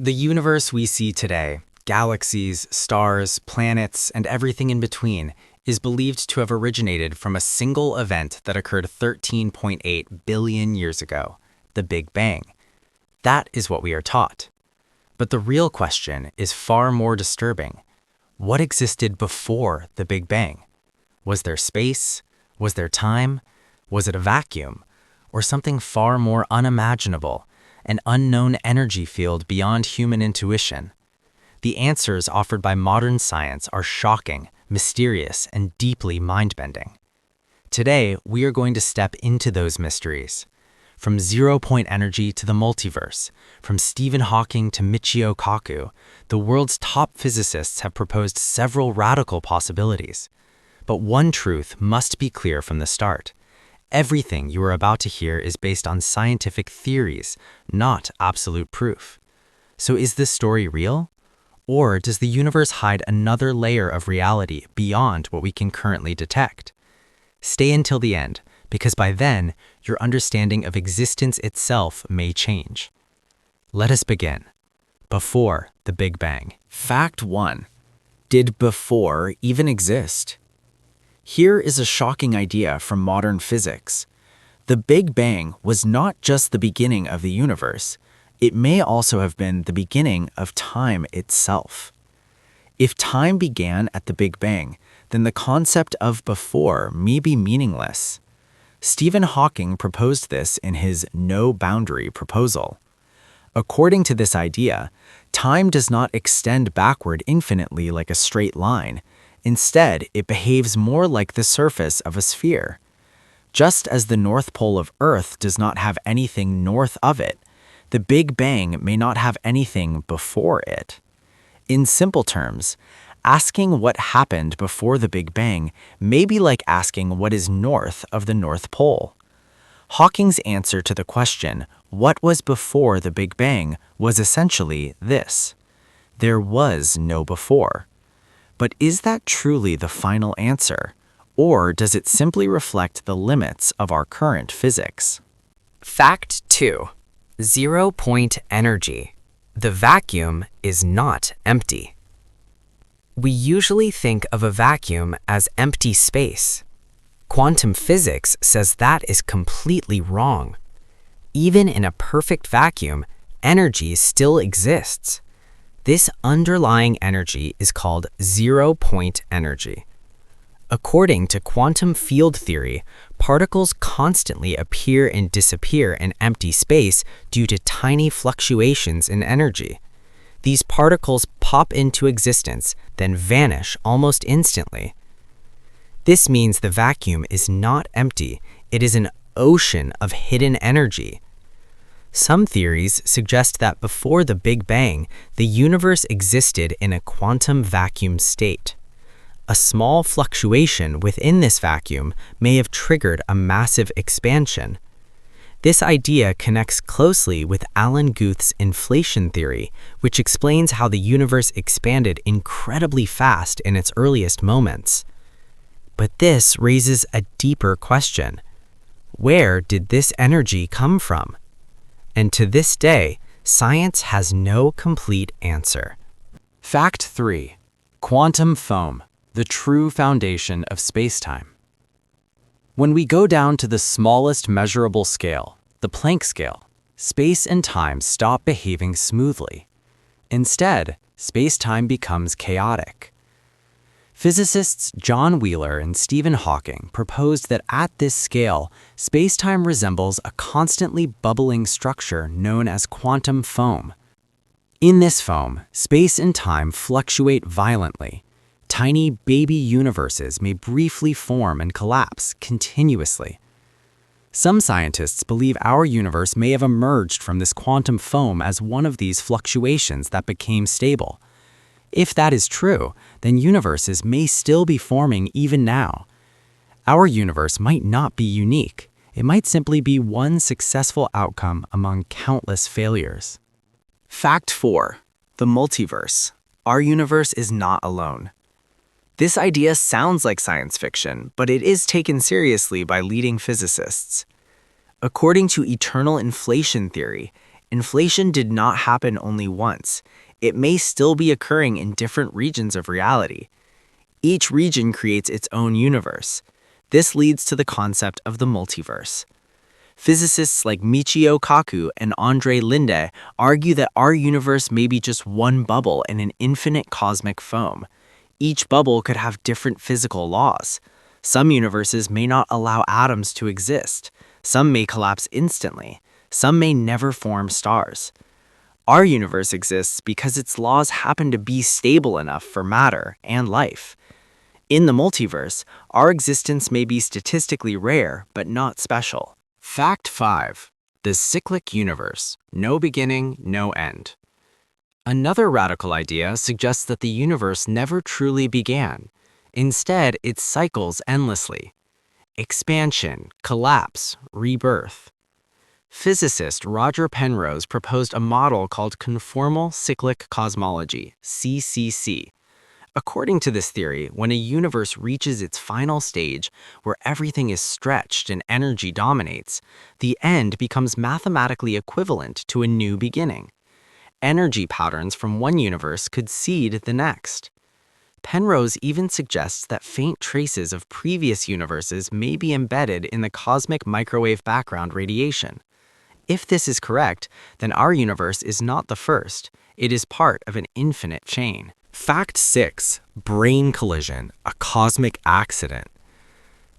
The universe we see today, galaxies, stars, planets, and everything in between, is believed to have originated from a single event that occurred 13.8 billion years ago, the Big Bang. That is what we are taught. But the real question is far more disturbing. What existed before the Big Bang? Was there space? Was there time? Was it a vacuum? Or something far more unimaginable, an unknown energy field beyond human intuition? The answers offered by modern science are shocking, mysterious, and deeply mind-bending. Today, we are going to step into those mysteries. From zero-point energy to the multiverse, from Stephen Hawking to Michio Kaku, the world's top physicists have proposed several radical possibilities. But one truth must be clear from the start. Everything you are about to hear is based on scientific theories, not absolute proof. So is this story real? Or does the universe hide another layer of reality beyond what we can currently detect? Stay until the end, because by then, your understanding of existence itself may change. Let us begin. Before the Big Bang. Fact 1. Did before even exist? Here is a shocking idea from modern physics. The Big Bang was not just the beginning of the universe. It may also have been the beginning of time itself. If time began at the Big Bang, then the concept of before may be meaningless. Stephen Hawking proposed this in his no-boundary proposal. According to this idea, time does not extend backward infinitely like a straight line. Instead, it behaves more like the surface of a sphere. Just as the North Pole of Earth does not have anything north of it, the Big Bang may not have anything before it. In simple terms, asking what happened before the Big Bang may be like asking what is north of the North Pole. Hawking's answer to the question, what was before the Big Bang, was essentially this: there was no before. But is that truly the final answer, or does it simply reflect the limits of our current physics? Fact 2. Zero-point energy. The vacuum is not empty. We usually think of a vacuum as empty space. Quantum physics says that is completely wrong. Even in a perfect vacuum, energy still exists. This underlying energy is called zero-point energy. According to quantum field theory, particles constantly appear and disappear in empty space due to tiny fluctuations in energy. These particles pop into existence, then vanish almost instantly. This means the vacuum is not empty, it is an ocean of hidden energy. Some theories suggest that before the Big Bang, the universe existed in a quantum vacuum state. A small fluctuation within this vacuum may have triggered a massive expansion. This idea connects closely with Alan Guth's inflation theory, which explains how the universe expanded incredibly fast in its earliest moments. But this raises a deeper question. Where did this energy come from? And to this day, science has no complete answer. Fact 3. Quantum foam, the true foundation of spacetime. When we go down to the smallest measurable scale, the Planck scale, space and time stop behaving smoothly. Instead, spacetime becomes chaotic. Physicists John Wheeler and Stephen Hawking proposed that at this scale, spacetime resembles a constantly bubbling structure known as quantum foam. In this foam, space and time fluctuate violently. Tiny baby universes may briefly form and collapse continuously. Some scientists believe our universe may have emerged from this quantum foam as one of these fluctuations that became stable. If that is true, then universes may still be forming even now. Our universe might not be unique. It might simply be one successful outcome among countless failures. Fact 4. The multiverse. Our universe is not alone. This idea sounds like science fiction, but it is taken seriously by leading physicists. According to eternal inflation theory, inflation did not happen only once. It may still be occurring in different regions of reality. Each region creates its own universe. This leads to the concept of the multiverse. Physicists like Michio Kaku and Andre Linde argue that our universe may be just one bubble in an infinite cosmic foam. Each bubble could have different physical laws. Some universes may not allow atoms to exist. Some may collapse instantly. Some may never form stars. Our universe exists because its laws happen to be stable enough for matter and life. In the multiverse, our existence may be statistically rare, but not special. Fact 5. The cyclic universe. No beginning, no end. Another radical idea suggests that the universe never truly began. Instead, it cycles endlessly. Expansion, collapse, rebirth. Physicist Roger Penrose proposed a model called conformal cyclic cosmology, CCC. According to this theory, when a universe reaches its final stage, where everything is stretched and energy dominates, the end becomes mathematically equivalent to a new beginning. Energy patterns from one universe could seed the next. Penrose even suggests that faint traces of previous universes may be embedded in the cosmic microwave background radiation. If this is correct, then our universe is not the first. It is part of an infinite chain. Fact 6. Brain collision, a cosmic accident.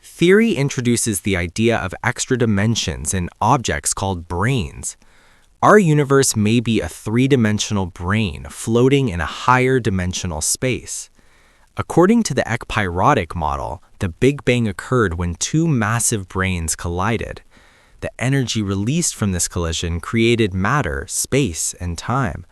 Theory introduces the idea of extra dimensions in objects called brains. Our universe may be a three-dimensional brain floating in a higher dimensional space. According to the ekpyrotic model, the Big Bang occurred when two massive brains collided. The energy released from this collision created matter, space, and time.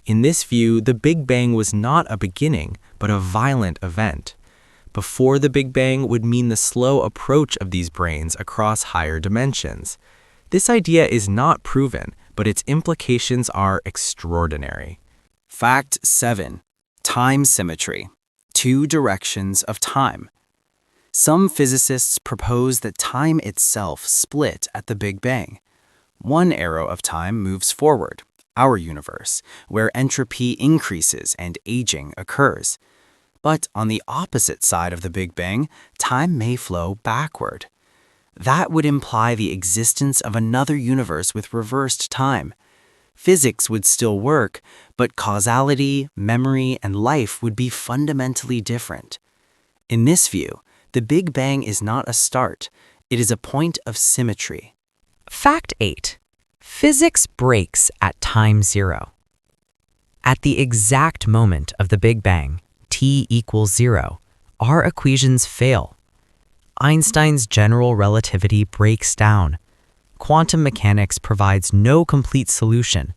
In this view, the Big Bang was not a beginning, but a violent event. Before the Big Bang would mean the slow approach of these brains across higher dimensions. This idea is not proven, but its implications are extraordinary. Fact 7. Time symmetry. Two directions of time. Some physicists propose that time itself split at the Big Bang. One arrow of time moves forward, our universe, where entropy increases and aging occurs. But on the opposite side of the Big Bang, time may flow backward. That would imply the existence of another universe with reversed time. Physics would still work, but causality, memory, and life would be fundamentally different. In this view, the Big Bang is not a start, it is a point of symmetry. Fact 8. Physics breaks at time zero. At the exact moment of the Big Bang, t equals 0, our equations fail. Einstein's general relativity breaks down. Quantum mechanics provides no complete solution.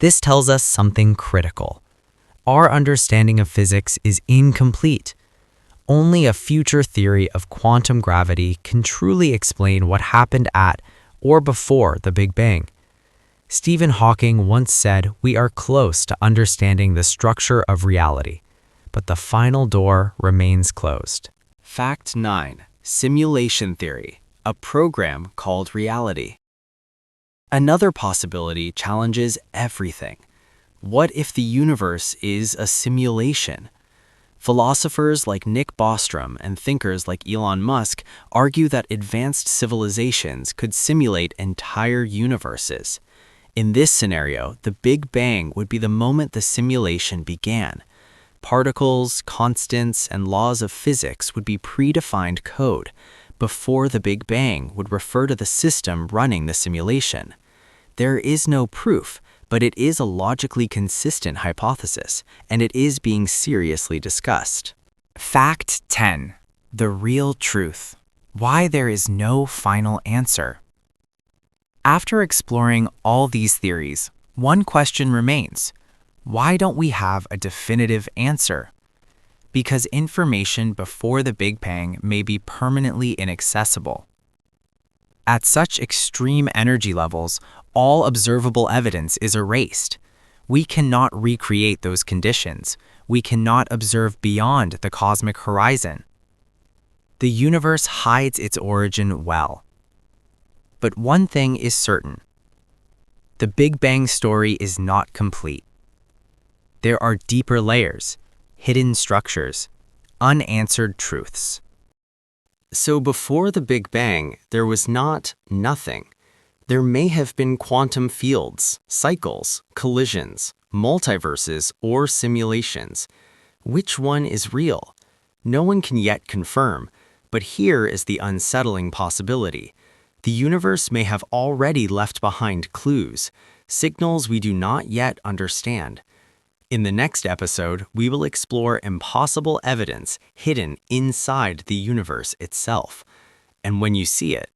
This tells us something critical. Our understanding of physics is incomplete. Only a future theory of quantum gravity can truly explain what happened at or before the Big Bang. Stephen Hawking once said we are close to understanding the structure of reality, but the final door remains closed. Fact 9. Simulation theory, a program called reality. Another possibility challenges everything. What if the universe is a simulation? Philosophers like Nick Bostrom and thinkers like Elon Musk argue that advanced civilizations could simulate entire universes. In this scenario, the Big Bang would be the moment the simulation began. Particles, constants, and laws of physics would be predefined code. Before the Big Bang would refer to the system running the simulation. There is no proof, but it is a logically consistent hypothesis, and it is being seriously discussed. Fact 10. The real truth. Why there is no final answer. After exploring all these theories, one question remains. Why don't we have a definitive answer? Because information before the Big Bang may be permanently inaccessible. At such extreme energy levels, all observable evidence is erased. We cannot recreate those conditions. We cannot observe beyond the cosmic horizon. The universe hides its origin well. But one thing is certain. the Big Bang story is not complete. There are deeper layers, hidden structures, unanswered truths. So before the Big Bang, there was not nothing. There may have been quantum fields, cycles, collisions, multiverses, or simulations. Which one is real? No one can yet confirm, but here is the unsettling possibility. The universe may have already left behind clues, signals we do not yet understand. In the next episode, we will explore impossible evidence hidden inside the universe itself. And when you see it,